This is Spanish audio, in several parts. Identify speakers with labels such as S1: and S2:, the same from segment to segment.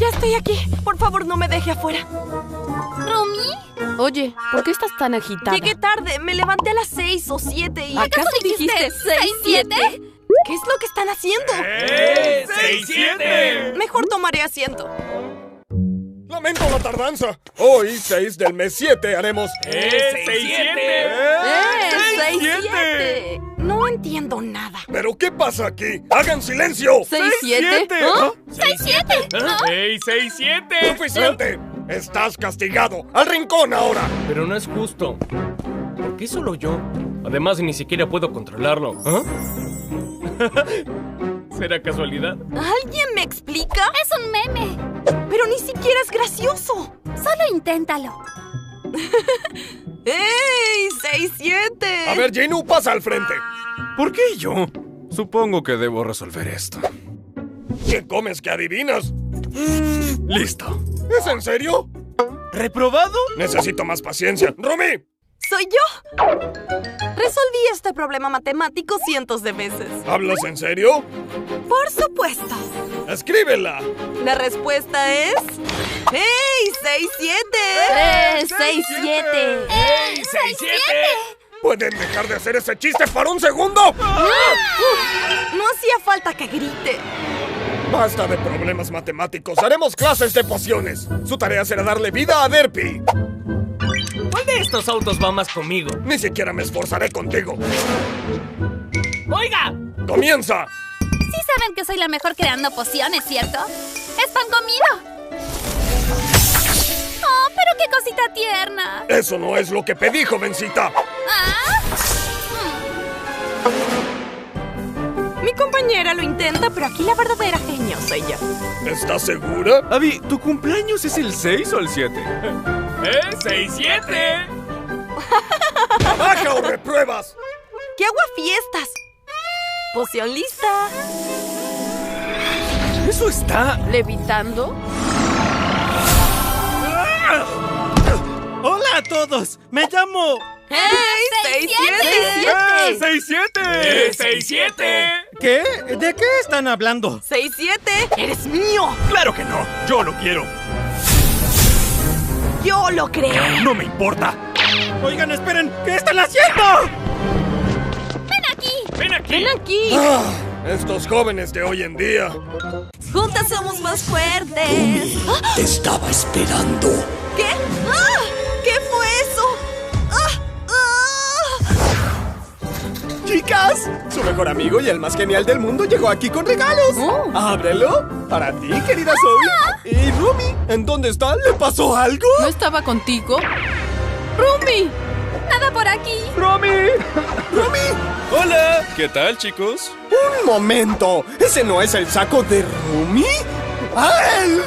S1: Ya estoy aquí. Por favor, no me deje afuera.
S2: ¿Rumi?
S1: Oye, ¿por qué estás tan agitada?
S3: Llegué tarde. Me levanté a las 6 o 7 y...
S1: ¿Acaso dijiste 6, 7?
S3: ¿Qué es lo que están haciendo?
S4: 6, 7.
S3: Mejor tomaré asiento.
S5: Lamento la tardanza. Hoy, 6 del mes 7, haremos...
S4: 6, 7.
S1: 6, 7.
S3: No entiendo nada.
S5: ¿Pero qué pasa aquí? ¡Hagan silencio!
S1: 6, 7. ¿Ah?
S2: 6, 7.
S4: 6, 7.
S5: ¡Suficiente! Estás castigado. ¡Al rincón ahora!
S4: Pero no es justo. ¿Por qué solo yo? Además, ni siquiera puedo controlarlo. ¿Ah? ¿Será casualidad?
S3: ¿Alguien me explica?
S2: Es un meme.
S3: Pero ni siquiera es gracioso.
S2: Solo inténtalo.
S3: ¡Ey! 6, 7.
S5: A ver, Jinu, pasa al frente.
S6: ¿Por qué yo? Supongo que debo resolver esto.
S5: ¿Qué comes que adivinas?
S6: Listo.
S5: ¿Es en serio?
S6: ¿Reprobado?
S5: Necesito más paciencia. ¡Rumi!
S3: ¡Soy yo! Resolví este problema matemático cientos de veces.
S5: ¿Hablas en serio?
S3: Por supuesto.
S5: ¡Escríbela!
S3: La respuesta es... ¡Hey! 6, 7.
S1: 6, 7.
S4: 6, 7.
S5: ¿Pueden dejar de hacer ese chiste por un segundo?
S3: No hacía falta que grite.
S5: Basta de problemas matemáticos. Haremos clases de pociones. Su tarea será darle vida a Derpy.
S4: ¿Cuál de estos autos va más conmigo?
S5: Ni siquiera me esforzaré contigo.
S4: ¡Oiga!
S5: ¡Comienza!
S2: Sí saben que soy la mejor creando pociones, ¿cierto? ¡Es pan comido! ¡Oh, pero qué cosita tierna!
S5: Eso no es lo que pedí, jovencita.
S2: ¿Ah?
S3: Mi compañera lo intenta, pero aquí la verdadera genio soy yo.
S5: ¿Estás segura?
S6: Abby, ¿tu cumpleaños es el 6 o el 7?
S4: 6, 7.
S5: ¡Baja o repruebas!
S3: ¡Que hago a fiestas! Poción lista.
S6: ¿Eso está...?
S1: ¿Levitando?
S7: ¡Hola a todos! ¡Me llamo...
S3: ¡Hey! 6, 7.
S4: 6, 7. 6, 7.
S7: ¿Qué? ¿De qué están hablando?
S3: 6, 7. ¡Eres mío!
S6: ¡Claro que no! ¡Yo lo quiero!
S3: ¡Yo lo creo!
S6: ¡No me importa!
S7: Oigan, esperen, ¿qué están haciendo?
S4: ¡Ven aquí!
S1: ¡Ven aquí!
S5: Estos jóvenes de hoy en día.
S3: ¡Juntas somos más fuertes!
S8: Te estaba esperando.
S3: ¿Qué? ¡Ah! ¿Qué fue eso? ¡Ah!
S9: Chicas, su mejor amigo y el más genial del mundo llegó aquí con regalos. ¡Ábrelo! Para ti, querida Zoe. ¿Y Rumi? ¿En dónde está? ¿Le pasó algo?
S1: ¿No estaba contigo? ¡Rumi!
S2: ¡Nada por aquí!
S9: ¡Rumi! ¡Rumi!
S6: ¡Hola! ¿Qué tal, chicos?
S9: ¡Un momento! ¿Ese no es el saco de Rumi? ¡A él!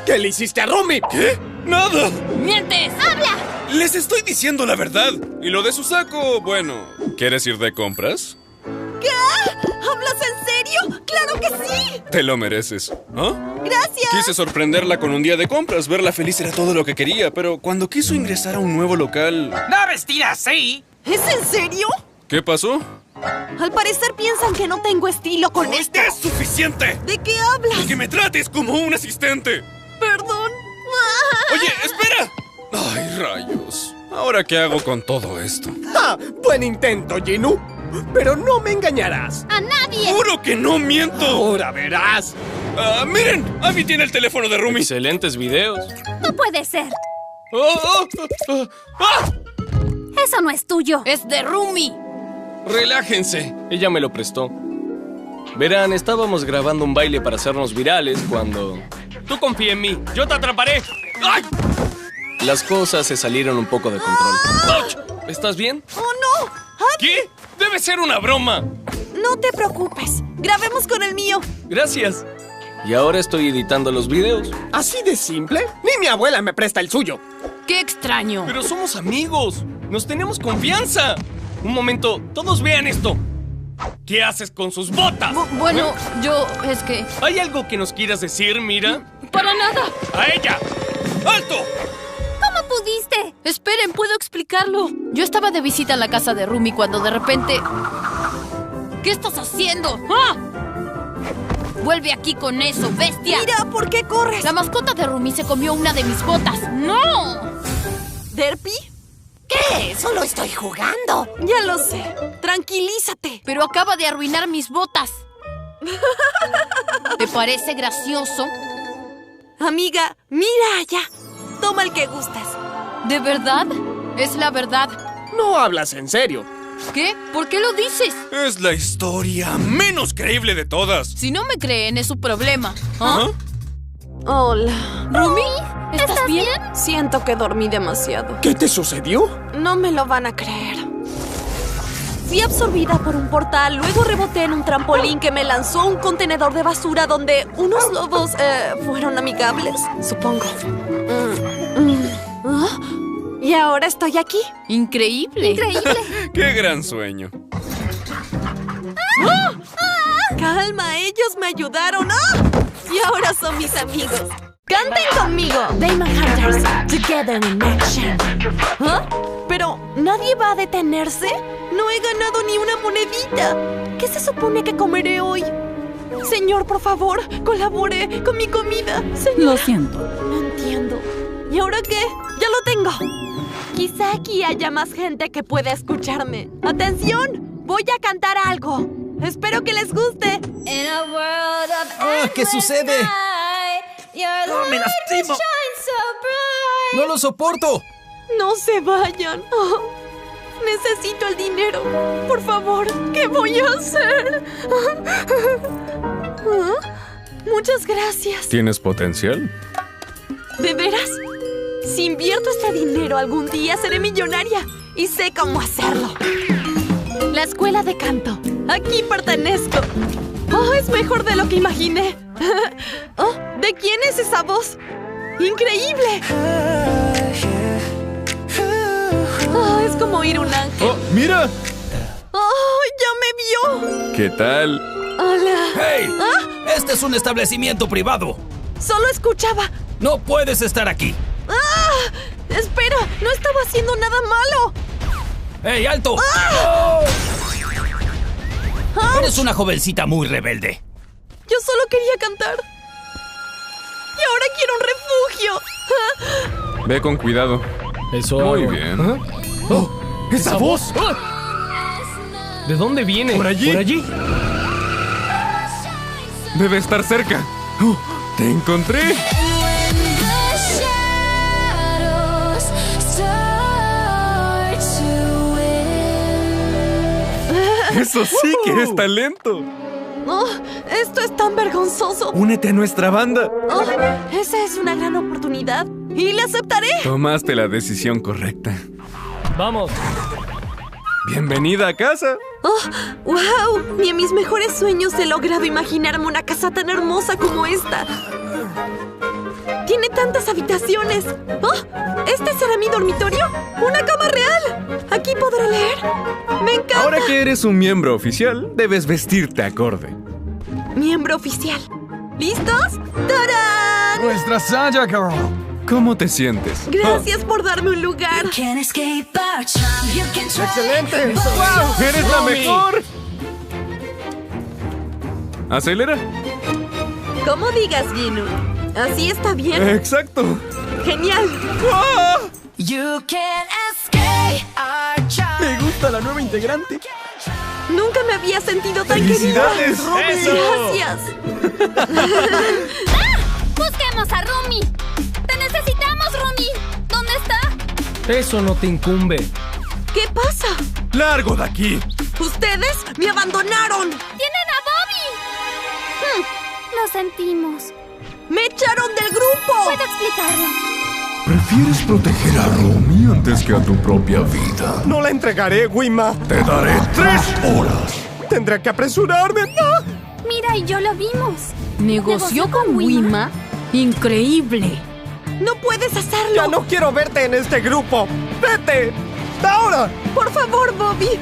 S9: ¿Qué le hiciste a Rumi?
S6: ¿Qué? ¡Nada!
S1: ¡Mientes!
S2: ¡Habla!
S6: Les estoy diciendo la verdad. Y lo de su saco, bueno... ¿Quieres ir de compras?
S3: ¿Qué? ¿Hablas en serio? ¡Claro que sí!
S6: Te lo mereces. ¿Ah?
S3: ¡Gracias!
S6: Quise sorprenderla con un día de compras. Verla feliz era todo lo que quería. Pero cuando quiso ingresar a un nuevo local...
S4: ¡No vestir así!
S3: ¿Es en serio?
S6: ¿Qué pasó?
S3: Al parecer piensan que no tengo estilo con esto.
S6: ¡Es suficiente!
S3: ¿De qué hablas?
S6: ¡Que me trates como un asistente!
S3: Perdón.
S6: ¡Oye, espera! ¡Ay, rayos! ¿Ahora qué hago con todo esto?
S9: ¡Ja! ¡Buen intento, Jinu! Pero no me engañarás.
S2: ¡A nadie!
S6: ¡Juro que no miento!
S9: Ahora verás.
S6: ¡Miren! Abby tiene el teléfono de Rumi.
S4: Excelentes videos.
S2: ¡No puede ser!
S6: ¡Ah!
S2: ¡Eso no es tuyo!
S1: ¡Es de Rumi!
S4: Relájense. Ella me lo prestó. Verán, estábamos grabando un baile para hacernos virales cuando... Tú confía en mí. ¡Yo te atraparé! ¡Ay! Las cosas se salieron un poco de control. ¡Auch! ¿Estás bien?
S3: ¡Oh, no!
S4: ¿Qué? ¡Debe ser una broma!
S3: No te preocupes. Grabemos con el mío.
S4: Gracias. Y ahora estoy editando los videos.
S9: ¿Así de simple? Ni mi abuela me presta el suyo.
S1: ¡Qué extraño!
S4: Pero somos amigos. Nos tenemos confianza. Un momento, todos vean esto. ¿Qué haces con sus botas?
S1: Bueno, yo... es que...
S4: ¿Hay algo que nos quieras decir, Mira?
S1: ¡Para nada!
S4: ¡A ella! ¡Alto!
S2: ¿Cómo pudiste?
S1: Esperen, puedo explicarlo. Yo estaba de visita en la casa de Rumi cuando de repente... ¿Qué estás haciendo? ¡Ah! Vuelve aquí con eso, bestia.
S3: Mira, ¿por qué corres?
S1: La mascota de Rumi se comió una de mis botas. ¡No!
S3: ¿Derpy?
S8: ¿Qué? Solo estoy jugando.
S3: Ya lo sé. Tranquilízate.
S1: Pero acaba de arruinar mis botas. ¿Te parece gracioso?
S3: Amiga, mira allá. Toma el que gustes.
S1: ¿De verdad? Es la verdad.
S9: No hablas en serio.
S1: ¿Qué? ¿Por qué lo dices?
S6: Es la historia menos creíble de todas.
S1: Si no me creen, es su problema. ¿Ah?
S3: Hola.
S1: ¿Rumi? ¿Estás bien?
S3: Siento que dormí demasiado.
S9: ¿Qué te sucedió?
S3: No me lo van a creer. Fui absorbida por un portal, luego reboté en un trampolín que me lanzó a un contenedor de basura donde unos lobos fueron amigables, supongo. Y ahora estoy aquí.
S1: Increíble.
S6: ¡Qué gran sueño!
S3: Calma, ellos me ayudaron. Y ahora son mis amigos. ¡Canten conmigo! Demon Hunters, together in action. ¿Pero nadie va a detenerse? No he ganado ni una monedita. ¿Qué se supone que comeré hoy? Señor, por favor, colabore con mi comida. Señor.
S1: Lo siento.
S3: No entiendo. ¿Y ahora qué? ¡Ya lo tengo! Quizá aquí haya más gente que pueda escucharme. ¡Atención! Voy a cantar algo. Espero que les guste.
S10: ¿Qué sucede? ¡Me lastimo! ¡No lo soporto!
S3: No se vayan. Necesito el dinero. Por favor, ¿qué voy a hacer? Muchas gracias.
S6: ¿Tienes potencial?
S3: ¿De veras? Si invierto este dinero algún día seré millonaria y sé cómo hacerlo. La escuela de canto. Aquí pertenezco. Es mejor de lo que imaginé. ¿De quién es esa voz? ¡Increíble! Es como oír un ángel.
S6: ¡Mira!
S3: ¡Ya me vio!
S6: ¿Qué tal?
S3: ¡Hola!
S10: ¡Hey! Este es un establecimiento privado.
S3: Solo escuchaba.
S10: No puedes estar aquí.
S3: ¡Espera! ¡No estaba haciendo nada malo!
S10: ¡Hey, alto! Eres una jovencita muy rebelde.
S3: Yo solo quería cantar. Y ahora quiero un refugio.
S6: Ve con cuidado.
S4: Eso.
S6: Muy bien.
S9: ¿Esa voz?
S4: ¿De dónde viene?
S6: ¿Por allí?
S4: ¿Por allí?
S6: Debe estar cerca. ¡Te encontré! Eso sí que es talento.
S3: Esto es tan vergonzoso.
S6: Únete a nuestra banda.
S3: Esa es una gran oportunidad. Y la aceptaré.
S6: Tomaste la decisión correcta.
S4: Vamos.
S6: Bienvenida a casa.
S3: ¡Wow! Ni en mis mejores sueños he logrado imaginarme una casa tan hermosa como esta. Tiene tantas habitaciones. ¿Este será mi dormitorio? ¡Una cama real! ¿Aquí podré leer? ¡Me encanta!
S6: Ahora que eres un miembro oficial, debes vestirte acorde.
S3: Miembro oficial. ¿Listos? ¡Tarán!
S10: Nuestra Saya Girl.
S6: ¿Cómo te sientes?
S3: Gracias por darme un lugar.
S9: ¡Excelente!
S6: ¡Wow! ¡Eres la mejor! ¿Acelera?
S3: Como digas, Ginu. ¿Así está bien?
S6: ¡Exacto!
S3: ¡Genial!
S9: Me gusta la nueva integrante.
S3: Nunca me había sentido tan
S6: ¡Felicidades!
S3: querida.
S4: ¡Eso!
S3: ¡Gracias!
S2: ¡Busquemos a Rumi! ¡Te necesitamos, Rumi! ¿Dónde está?
S4: Eso no te incumbe.
S3: ¿Qué pasa?
S6: ¡Largo de aquí!
S3: ¡Ustedes me abandonaron!
S2: ¡Tienen a Bobby! Lo sentimos.
S3: ¡Me echaron del grupo!
S2: ¿Puedo explicarlo?
S8: ¿Prefieres proteger a Rumi antes que a tu propia vida?
S9: No la entregaré, Wima.
S8: Te daré 3 horas.
S9: Tendré que apresurarme.
S2: Mira y yo lo vimos.
S1: ¿Negoció con Wima? Increíble.
S3: ¡No puedes hacerlo!
S9: Ya no quiero verte en este grupo. ¡Vete! ¡Ahora!
S3: ¡Por favor, Bobby!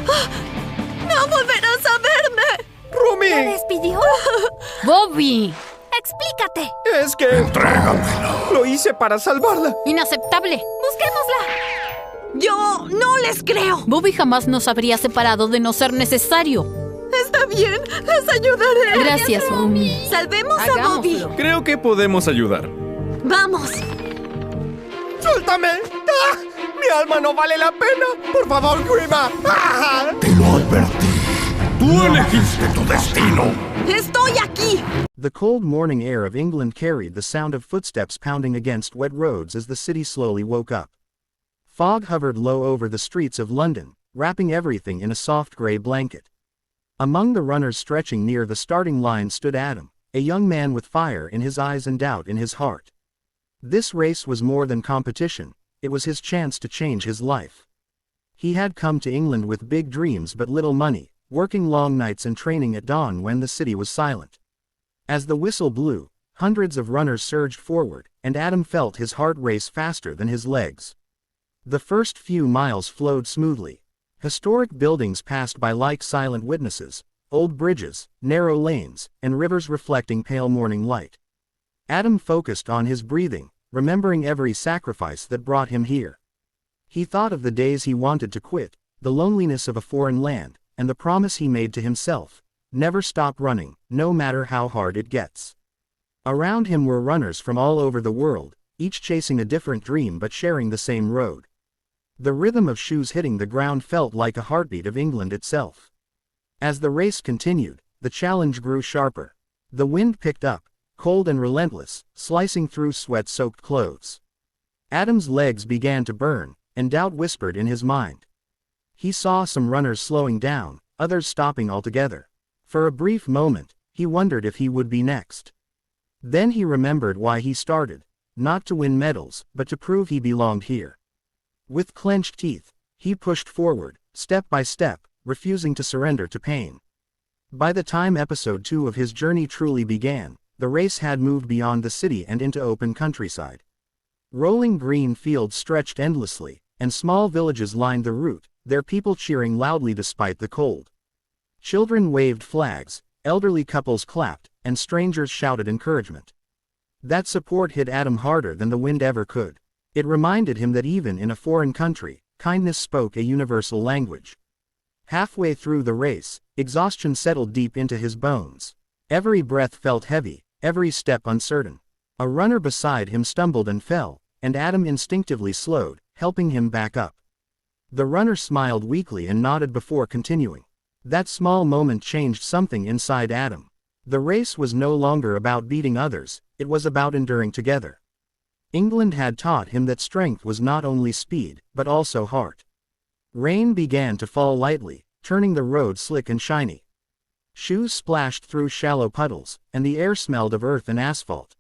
S3: ¡No volverás a verme!
S9: ¡Rumi!
S2: ¿Te despidió?
S1: ¡Bobby!
S2: ¡Explícate!
S9: Es que...
S8: Entrégamelo.
S9: Lo hice para salvarla.
S1: ¡Inaceptable!
S2: ¡Busquémosla!
S3: ¡Yo no les creo!
S1: Bobby jamás nos habría separado de no ser necesario.
S3: Está bien, les ayudaré.
S1: Gracias, Rumi.
S3: Salvemos a Bobby.
S1: Hagámoslo.
S6: Creo que podemos ayudar.
S3: Vamos.
S9: ¡Suéltame! ¡Ah! ¡Mi alma no vale la pena! ¡Por favor, Grima! ¡Ah!
S8: Te lo advertí. Tú elegiste tu destino.
S3: ¡Estoy aquí!
S11: The cold morning air of England carried the sound of footsteps pounding against wet roads as the city slowly woke up. Fog hovered low over the streets of London, wrapping everything in a soft gray blanket. Among the runners stretching near the starting line stood Adam, a young man with fire in his eyes and doubt in his heart. This race was more than competition, it was his chance to change his life. He had come to England with big dreams but little money, working long nights and training at dawn when the city was silent. As the whistle blew, hundreds of runners surged forward, and Adam felt his heart race faster than his legs. The first few miles flowed smoothly. Historic buildings passed by like silent witnesses, old bridges, narrow lanes, and rivers reflecting pale morning light. Adam focused on his breathing, remembering every sacrifice that brought him here. He thought of the days he wanted to quit, the loneliness of a foreign land, and the promise he made to himself, never stop running, no matter how hard it gets. Around him were runners from all over the world, each chasing a different dream but sharing the same road. The rhythm of shoes hitting the ground felt like a heartbeat of England itself. As the race continued, the challenge grew sharper. The wind picked up, cold and relentless, slicing through sweat-soaked clothes. Adam's legs began to burn, and doubt whispered in his mind. He saw some runners slowing down, others stopping altogether. For a brief moment, he wondered if he would be next. Then he remembered why he started, not to win medals, but to prove he belonged here. With clenched teeth, he pushed forward, step by step, refusing to surrender to pain. By the time episode 2 of his journey truly began, the race had moved beyond the city and into open countryside. Rolling green fields stretched endlessly, and small villages lined the route, their people cheering loudly despite the cold. Children waved flags, elderly couples clapped, and strangers shouted encouragement. That support hit Adam harder than the wind ever could. It reminded him that even in a foreign country, kindness spoke a universal language. Halfway through the race, exhaustion settled deep into his bones. Every breath felt heavy, every step uncertain. A runner beside him stumbled and fell, and Adam instinctively slowed, helping him back up. The runner smiled weakly and nodded before continuing. That small moment changed something inside Adam. The race was no longer about beating others, it was about enduring together. England had taught him that strength was not only speed, but also heart. Rain began to fall lightly, turning the road slick and shiny. Shoes splashed through shallow puddles, and the air smelled of earth and asphalt.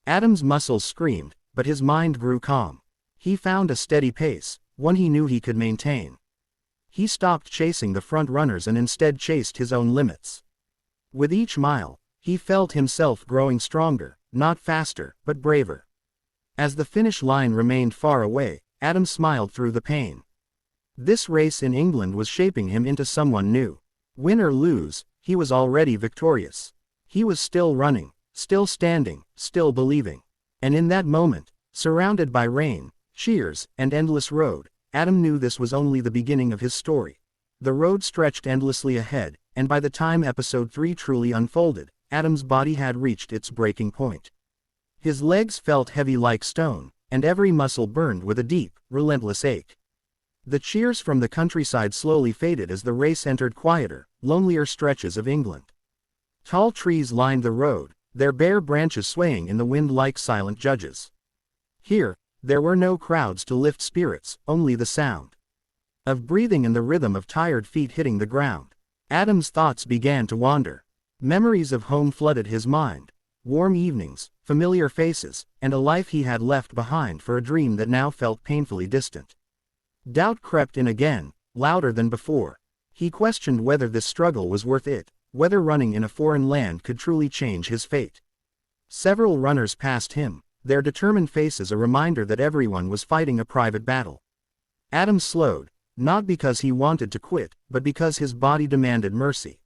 S11: Adam's muscles screamed, but his mind grew calm. He found a steady pace, one he knew he could maintain. He stopped chasing the front runners and instead chased his own limits. With each mile, he felt himself growing stronger, not faster, but braver. As the finish line remained far away, Adam smiled through the pain. This race in England was shaping him into someone new. Win or lose, he was already victorious. He was still running, still standing, still believing. And in that moment, surrounded by rain, cheers, and endless road, Adam knew this was only the beginning of his story. The road stretched endlessly ahead, and by the time episode 3 truly unfolded, Adam's body had reached its breaking point. His legs felt heavy like stone, and every muscle burned with a deep, relentless ache. The cheers from the countryside slowly faded as the race entered quieter, lonelier stretches of England. Tall trees lined the road, their bare branches swaying in the wind like silent judges. Here, there were no crowds to lift spirits, only the sound of breathing and the rhythm of tired feet hitting the ground. Adam's thoughts began to wander. Memories of home flooded his mind. Warm evenings, familiar faces, and a life he had left behind for a dream that now felt painfully distant. Doubt crept in again, louder than before. He questioned whether this struggle was worth it, whether running in a foreign land could truly change his fate. Several runners passed him, their determined faces a reminder that everyone was fighting a private battle. Adam slowed, not because he wanted to quit, but because his body demanded mercy.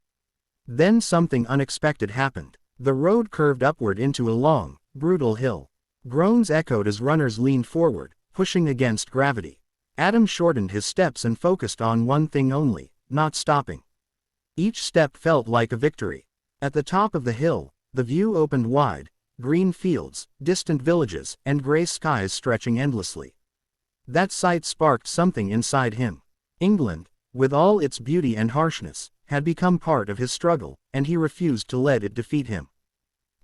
S11: Then something unexpected happened. The road curved upward into a long, brutal hill. Groans echoed as runners leaned forward, pushing against gravity. Adam shortened his steps and focused on one thing only, not stopping. Each step felt like a victory. At the top of the hill, the view opened wide, green fields, distant villages, and gray skies stretching endlessly. That sight sparked something inside him. England, with all its beauty and harshness, had become part of his struggle, and he refused to let it defeat him.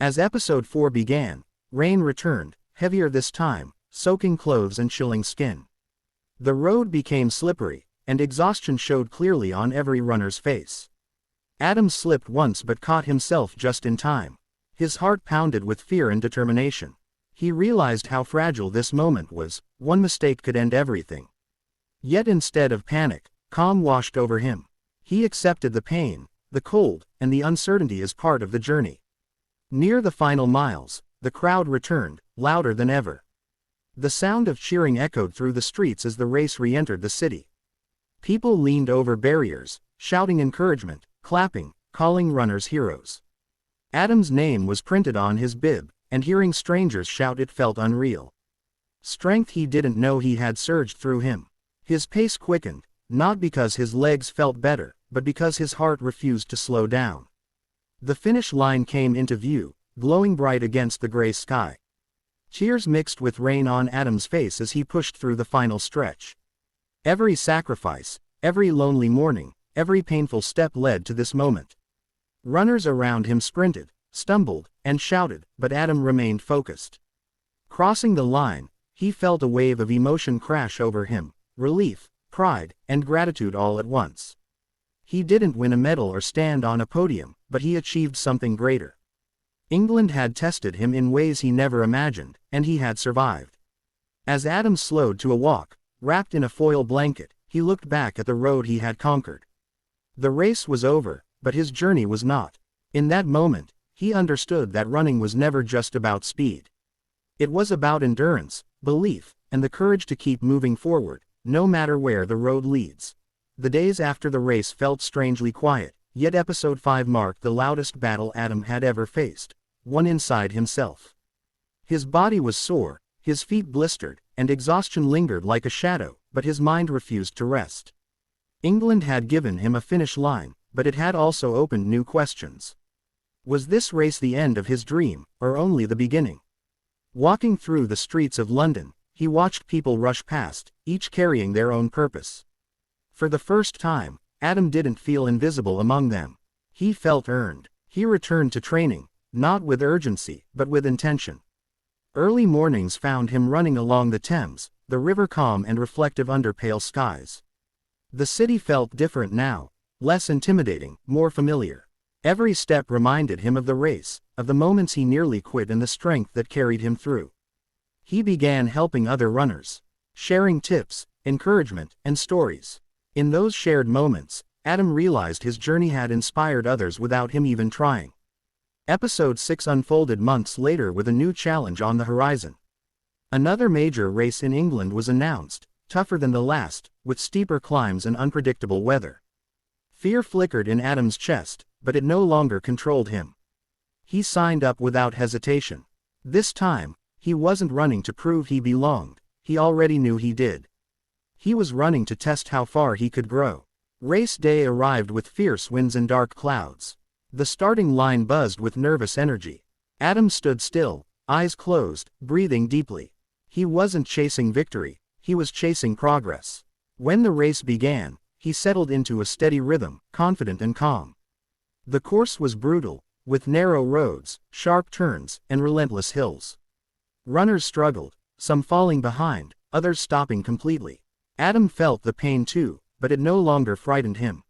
S11: As episode 4 began, rain returned, heavier this time, soaking clothes and chilling skin. The road became slippery, and exhaustion showed clearly on every runner's face. Adam slipped once but caught himself just in time. His heart pounded with fear and determination. He realized how fragile this moment was. One mistake could end everything. Yet instead of panic, calm washed over him. He accepted the pain, the cold, and the uncertainty as part of the journey. Near the final miles, the crowd returned, louder than ever. The sound of cheering echoed through the streets as the race re-entered the city. People leaned over barriers, shouting encouragement, clapping, calling runners heroes. Adam's name was printed on his bib, and hearing strangers shout it felt unreal. Strength he didn't know he had surged through him. His pace quickened, not because his legs felt better, but because his heart refused to slow down. The finish line came into view, glowing bright against the gray sky. Cheers mixed with rain on Adam's face as he pushed through the final stretch. Every sacrifice, every lonely morning, every painful step led to this moment. Runners around him sprinted, stumbled, and shouted, but Adam remained focused. Crossing the line, he felt a wave of emotion crash over him, relief, pride, and gratitude all at once. He didn't win a medal or stand on a podium, but he achieved something greater. England had tested him in ways he never imagined, and he had survived. As Adam slowed to a walk, wrapped in a foil blanket, he looked back at the road he had conquered. The race was over, but his journey was not. In that moment, he understood that running was never just about speed. It was about endurance, belief, and the courage to keep moving forward, no matter where the road leads. The days after the race felt strangely quiet, yet episode 5 marked the loudest battle Adam had ever faced, one inside himself. His body was sore, his feet blistered, and exhaustion lingered like a shadow, but his mind refused to rest. England had given him a finish line, but it had also opened new questions. Was this race the end of his dream, or only the beginning? Walking through the streets of London, he watched people rush past, each carrying their own purpose. For the first time, Adam didn't feel invisible among them. He felt earned. He returned to training, not with urgency, but with intention. Early mornings found him running along the Thames, the river calm and reflective under pale skies. The city felt different now, less intimidating, more familiar. Every step reminded him of the race, of the moments he nearly quit and the strength that carried him through. He began helping other runners, sharing tips, encouragement, and stories. In those shared moments, Adam realized his journey had inspired others without him even trying. Episode 6 unfolded months later with a new challenge on the horizon. Another major race in England was announced, tougher than the last, with steeper climbs and unpredictable weather. Fear flickered in Adam's chest, but it no longer controlled him. He signed up without hesitation. This time, he wasn't running to prove he belonged, he already knew he did. He was running to test how far he could grow. Race day arrived with fierce winds and dark clouds. The starting line buzzed with nervous energy. Adam stood still, eyes closed, breathing deeply. He wasn't chasing victory, he was chasing progress. When the race began, he settled into a steady rhythm, confident and calm. The course was brutal, with narrow roads, sharp turns, and relentless hills. Runners struggled, some falling behind, others stopping completely. Adam felt the pain too, but it no longer frightened him.